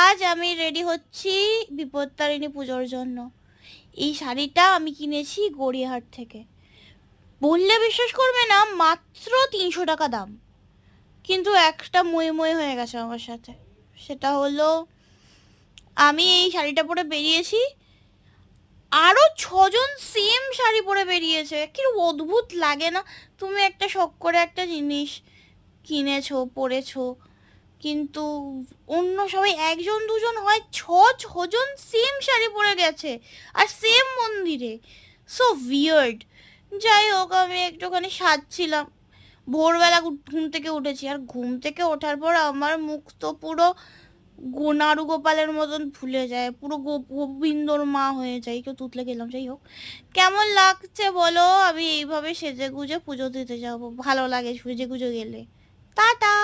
আজ আমি রেডি হচ্ছি বিপত্তারিণী পুজোর জন্য। এই শাড়িটা আমি কিনেছি গড়িয়াহাট থেকে। বললে বিশ্বাস করবে না, মাত্র 300 টাকা দাম। কিন্তু একটা মই মই হয়ে গেছে আমার সাথে। সেটা হলো, আমি এই শাড়িটা পরে বেরিয়েছি, আরো 6জন সেম শাড়ি পরে বেরিয়েছে। কি অদ্ভুত লাগে না? তুমি একটা শখ করে একটা জিনিস কিনেছো, পরেছো, কিন্তু অন্য সবাই একজন দুজন হয়, ছজন সেম শাড়ি পরে গেছে আর সেম মন্দিরে। So weird. যাই হোক, আমি একটুখানি সাজছিলাম। ভোরবেলা ঘুম থেকে উঠেছি, আর ঘুম থেকে ওঠার পর আমার মুখ তো পুরো নাড়ু গোপালের মতন ফুলে যায়, পুরো গোবিন্দর মা হয়ে যায়, কেউ তুতলে গেলাম। যাই হোক, কেমন লাগছে বলো আমি এইভাবে সেজে গুজে পুজো দিতে যাবো? ভালো লাগে সেজে গুজে গেলে। টাটা।